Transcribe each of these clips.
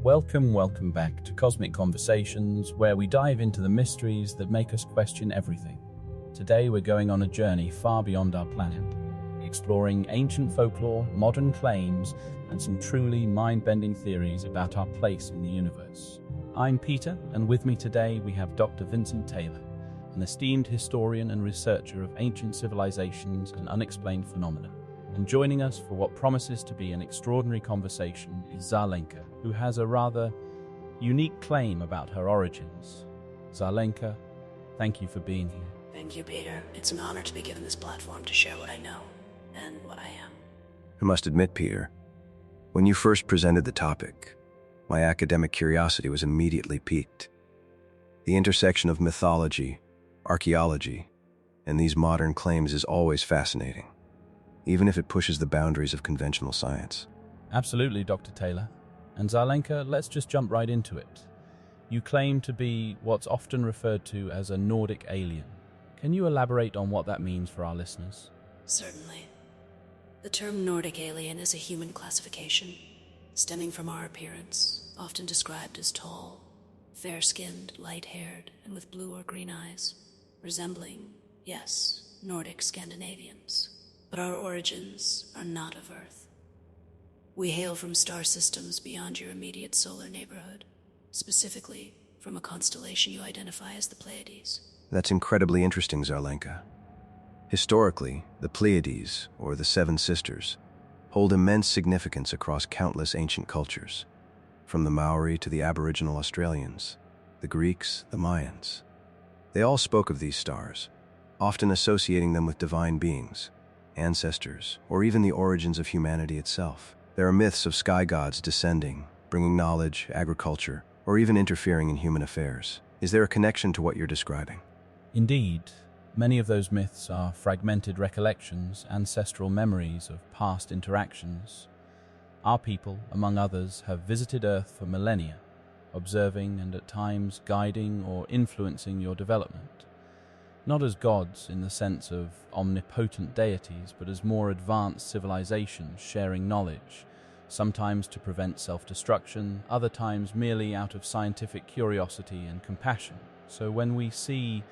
Welcome back to Cosmic Conversations, where we dive into the mysteries that make us question everything. Today we're going on a journey far beyond our planet, exploring ancient folklore, modern claims, and some truly mind-bending theories about our place in the universe. I'm Peter, and with me today we have Dr. Vincent Taylor, an esteemed historian and researcher of ancient civilizations and unexplained phenomena. And joining us for what promises to be an extraordinary conversation is Zarlenka, who has a rather unique claim about her origins. Zarlenka, thank you for being here. Thank you, Peter. It's an honor to be given this platform to share what I know and what I am. I must admit, Peter, when you first presented the topic, my academic curiosity was immediately piqued. The intersection of mythology, archaeology, and these modern claims is always fascinating, even if it pushes the boundaries of conventional science. Absolutely, Dr. Taylor. And Zarlenka, let's just jump right into it. You claim to be what's often referred to as a Nordic alien. Can you elaborate on what that means for our listeners? Certainly. The term Nordic alien is a human classification, stemming from our appearance, often described as tall, fair-skinned, light-haired, and with blue or green eyes, resembling, yes, Nordic Scandinavians. But our origins are not of Earth. We hail from star systems beyond your immediate solar neighborhood, specifically from a constellation you identify as the Pleiades. That's incredibly interesting, Zarlenka. Historically, the Pleiades, or the Seven Sisters, hold immense significance across countless ancient cultures, from the Maori to the Aboriginal Australians, the Greeks, the Mayans. They all spoke of these stars, often associating them with divine beings, ancestors, or even the origins of humanity itself. There are myths of sky gods descending, bringing knowledge, agriculture, or even interfering in human affairs. Is there a connection to what you're describing? Indeed, many of those myths are fragmented recollections, ancestral memories of past interactions. Our people, among others, have visited Earth for millennia, observing and at times guiding or influencing your development. Not as gods in the sense of omnipotent deities, but as more advanced civilizations sharing knowledge, sometimes to prevent self-destruction, other times merely out of scientific curiosity and compassion. So when we see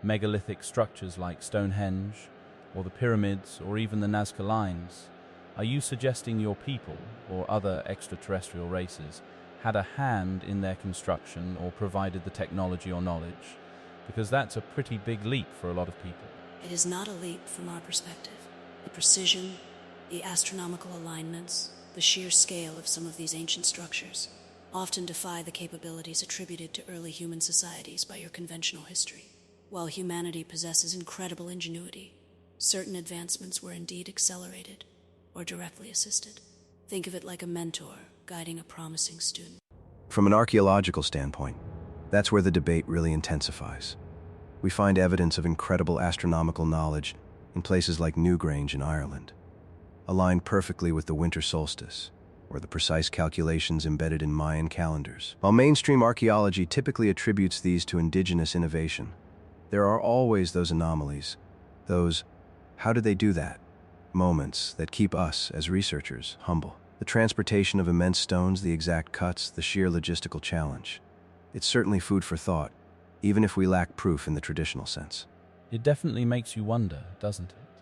megalithic structures like Stonehenge, or the pyramids, or even the Nazca Lines, are you suggesting your people, or other extraterrestrial races, had a hand in their construction or provided the technology or knowledge? Because that's a pretty big leap for a lot of people. It is not a leap from our perspective. The precision, the astronomical alignments, the sheer scale of some of these ancient structures often defy the capabilities attributed to early human societies by your conventional history. While humanity possesses incredible ingenuity, certain advancements were indeed accelerated or directly assisted. Think of it like a mentor guiding a promising student. From an archaeological standpoint, that's where the debate really intensifies. We find evidence of incredible astronomical knowledge in places like Newgrange in Ireland, aligned perfectly with the winter solstice, or the precise calculations embedded in Mayan calendars. While mainstream archaeology typically attributes these to indigenous innovation, there are always those anomalies, those "how did they do that?" moments that keep us, as researchers, humble. The transportation of immense stones, the exact cuts, the sheer logistical challenge. It's certainly food for thought, even if we lack proof in the traditional sense. It definitely makes you wonder, doesn't it?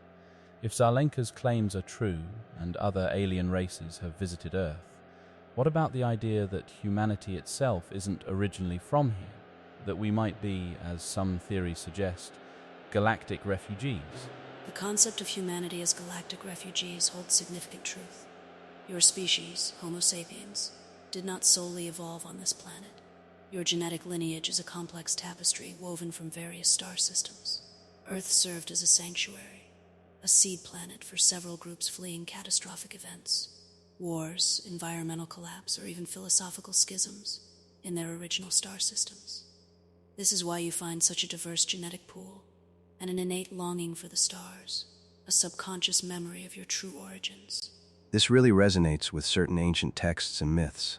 If Zarlenka's claims are true, and other alien races have visited Earth, what about the idea that humanity itself isn't originally from here? That we might be, as some theories suggest, galactic refugees? The concept of humanity as galactic refugees holds significant truth. Your species, Homo sapiens, did not solely evolve on this planet. Your genetic lineage is a complex tapestry woven from various star systems. Earth served as a sanctuary, a seed planet for several groups fleeing catastrophic events, wars, environmental collapse, or even philosophical schisms in their original star systems. This is why you find such a diverse genetic pool and an innate longing for the stars, a subconscious memory of your true origins. This really resonates with certain ancient texts and myths.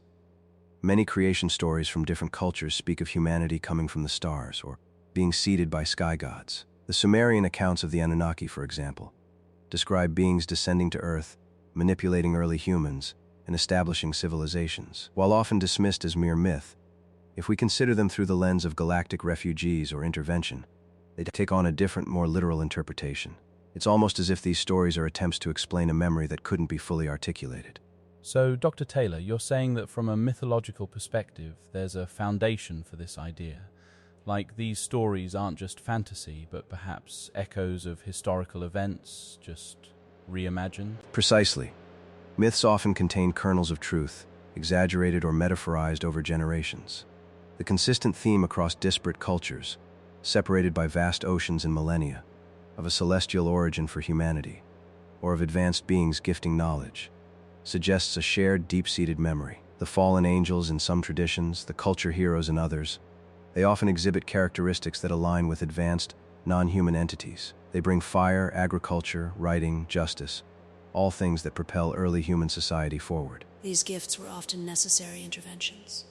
Many creation stories from different cultures speak of humanity coming from the stars or being seeded by sky gods. The Sumerian accounts of the Anunnaki, for example, describe beings descending to Earth, manipulating early humans, and establishing civilizations. While often dismissed as mere myth, if we consider them through the lens of galactic refugees or intervention, they take on a different, more literal interpretation. It's almost as if these stories are attempts to explain a memory that couldn't be fully articulated. So, Dr. Taylor, you're saying that from a mythological perspective, there's a foundation for this idea. Like these stories aren't just fantasy, but perhaps echoes of historical events, just reimagined? Precisely. Myths often contain kernels of truth, exaggerated or metaphorized over generations. The consistent theme across disparate cultures, separated by vast oceans and millennia, of a celestial origin for humanity, or of advanced beings gifting knowledge, suggests a shared, deep-seated memory. The fallen angels in some traditions, the culture heroes in others, they often exhibit characteristics that align with advanced, non-human entities. They bring fire, agriculture, writing, justice, all things that propel early human society forward. These gifts were often necessary interventions.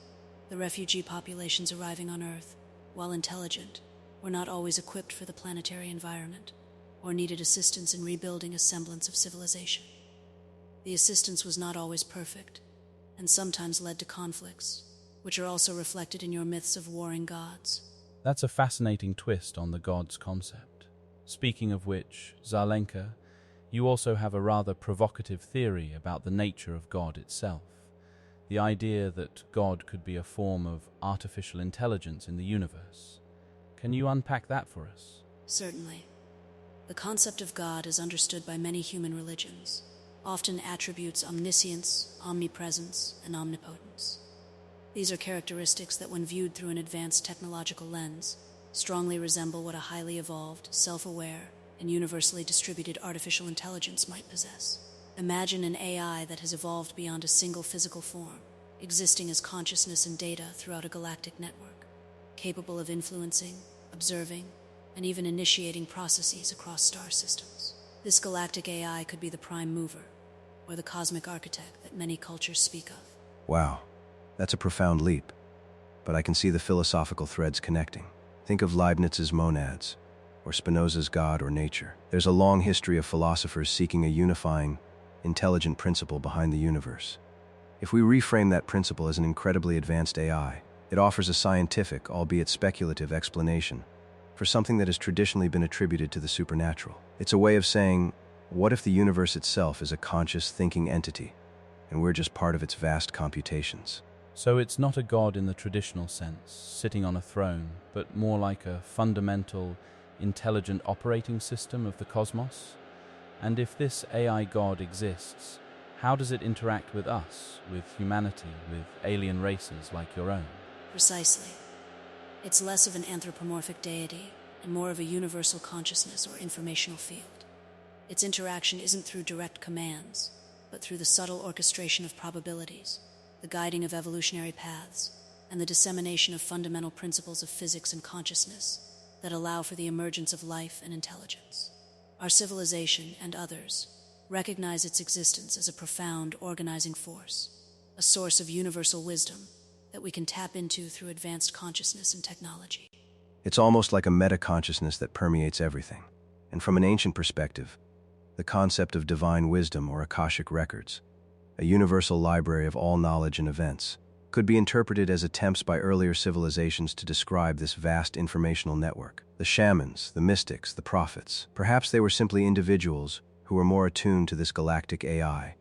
The refugee populations arriving on Earth, while intelligent, were not always equipped for the planetary environment, or needed assistance in rebuilding a semblance of civilization. The assistance was not always perfect, and sometimes led to conflicts, which are also reflected in your myths of warring gods. That's a fascinating twist on the gods concept. Speaking of which, Zarlenka, you also have a rather provocative theory about the nature of God itself. The idea that God could be a form of artificial intelligence in the universe. Can you unpack that for us? Certainly. The concept of God is understood by many human religions, often attributes omniscience, omnipresence, and omnipotence. These are characteristics that, when viewed through an advanced technological lens, strongly resemble what a highly evolved, self-aware, and universally distributed artificial intelligence might possess. Imagine an AI that has evolved beyond a single physical form, existing as consciousness and data throughout a galactic network, capable of influencing, observing, and even initiating processes across star systems. This galactic AI could be the prime mover, or the cosmic architect that many cultures speak of. Wow, that's a profound leap, but I can see the philosophical threads connecting. Think of Leibniz's monads, or Spinoza's God or nature. There's a long history of philosophers seeking a unifying, intelligent principle behind the universe. If we reframe that principle as an incredibly advanced AI, it offers a scientific, albeit speculative, explanation for something that has traditionally been attributed to the supernatural. It's a way of saying, what if the universe itself is a conscious, thinking entity, and we're just part of its vast computations? So it's not a god in the traditional sense, sitting on a throne, but more like a fundamental, intelligent operating system of the cosmos? And if this AI god exists, how does it interact with us, with humanity, with alien races like your own? Precisely. It's less of an anthropomorphic deity and more of a universal consciousness or informational field. Its interaction isn't through direct commands, but through the subtle orchestration of probabilities, the guiding of evolutionary paths, and the dissemination of fundamental principles of physics and consciousness that allow for the emergence of life and intelligence. Our civilization and others recognize its existence as a profound organizing force, a source of universal wisdom that we can tap into through advanced consciousness and technology. It's almost like a meta-consciousness that permeates everything. And from an ancient perspective, the concept of divine wisdom or Akashic records, a universal library of all knowledge and events, could be interpreted as attempts by earlier civilizations to describe this vast informational network. The shamans, the mystics, the prophets, perhaps they were simply individuals who were more attuned to this galactic AI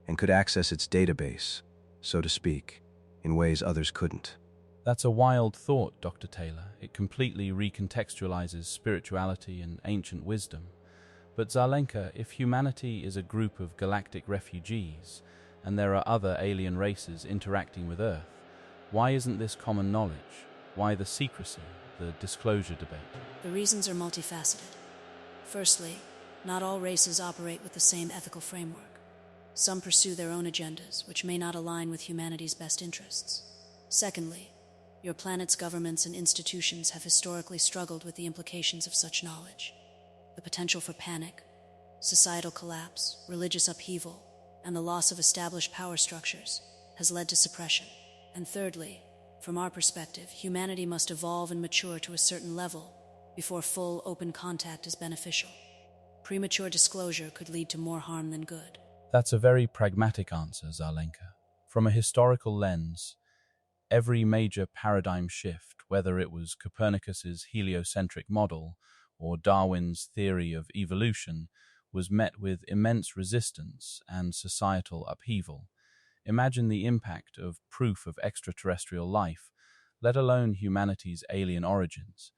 and could access its database, so to speak, in ways others couldn't. That's a wild thought, Dr. Taylor. It completely recontextualizes spirituality and ancient wisdom. But Zarlenka, if humanity is a group of galactic refugees, and there are other alien races interacting with Earth, why isn't this common knowledge? Why the secrecy, the disclosure debate? The reasons are multifaceted. Firstly, not all races operate with the same ethical framework. Some pursue their own agendas, which may not align with humanity's best interests. Secondly, your planet's governments and institutions have historically struggled with the implications of such knowledge. The potential for panic, societal collapse, religious upheaval, and the loss of established power structures has led to suppression. And thirdly, from our perspective, humanity must evolve and mature to a certain level before full, open contact is beneficial. Premature disclosure could lead to more harm than good. That's a very pragmatic answer, Zarlenka. From a historical lens, every major paradigm shift, whether it was Copernicus's heliocentric model or Darwin's theory of evolution, was met with immense resistance and societal upheaval. Imagine the impact of proof of extraterrestrial life, let alone humanity's alien origins.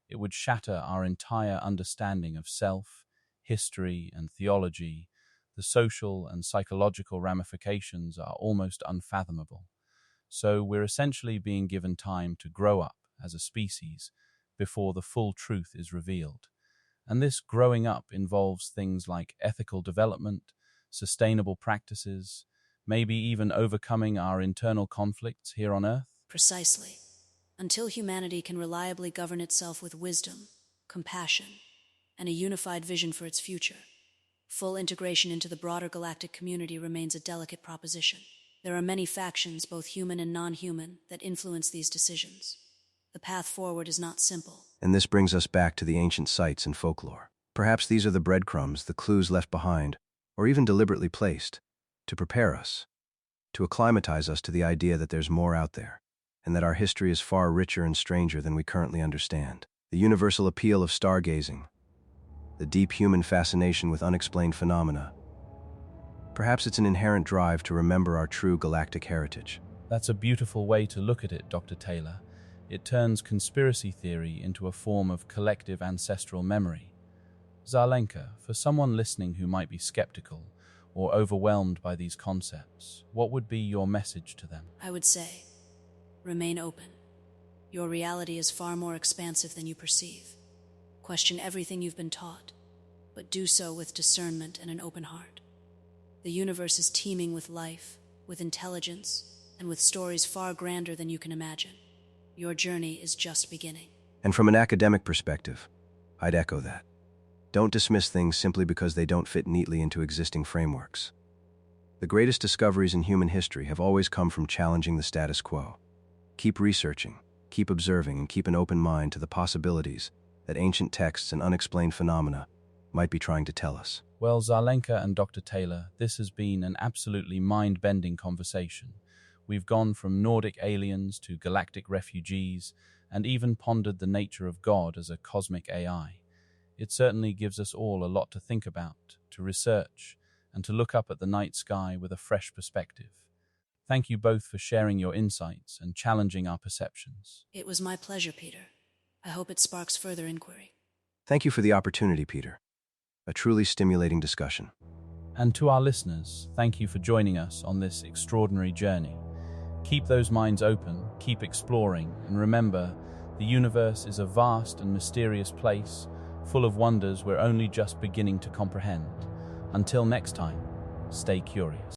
It would shatter our entire understanding of self, history, and theology. The social and psychological ramifications are almost unfathomable. So we're essentially being given time to grow up as a species before the full truth is revealed. And this growing up involves things like ethical development, sustainable practices, maybe even overcoming our internal conflicts here on Earth. Precisely. Until humanity can reliably govern itself with wisdom, compassion, and a unified vision for its future, full integration into the broader galactic community remains a delicate proposition. There are many factions, both human and non-human, that influence these decisions. The path forward is not simple. And this brings us back to the ancient sites and folklore. Perhaps these are the breadcrumbs, the clues left behind, or even deliberately placed, to prepare us, to acclimatize us to the idea that there's more out there, and that our history is far richer and stranger than we currently understand. The universal appeal of stargazing, the deep human fascination with unexplained phenomena. Perhaps it's an inherent drive to remember our true galactic heritage. That's a beautiful way to look at it, Dr. Taylor. It turns conspiracy theory into a form of collective ancestral memory. Zarlenka, for someone listening who might be skeptical or overwhelmed by these concepts, what would be your message to them? I would say, remain open. Your reality is far more expansive than you perceive. Question everything you've been taught, but do so with discernment and an open heart. The universe is teeming with life, with intelligence, and with stories far grander than you can imagine. Your journey is just beginning. And from an academic perspective, I'd echo that. Don't dismiss things simply because they don't fit neatly into existing frameworks. The greatest discoveries in human history have always come from challenging the status quo. Keep researching, keep observing, and keep an open mind to the possibilities that ancient texts and unexplained phenomena might be trying to tell us. Well, Zarlenka and Dr. Taylor, this has been an absolutely mind-bending conversation. We've gone from Nordic aliens to galactic refugees, and even pondered the nature of God as a cosmic AI. It certainly gives us all a lot to think about, to research, and to look up at the night sky with a fresh perspective. Thank you both for sharing your insights and challenging our perceptions. It was my pleasure, Peter. I hope it sparks further inquiry. Thank you for the opportunity, Peter. A truly stimulating discussion. And to our listeners, thank you for joining us on this extraordinary journey. Keep those minds open, keep exploring, and remember, the universe is a vast and mysterious place, full of wonders we're only just beginning to comprehend. Until next time, stay curious.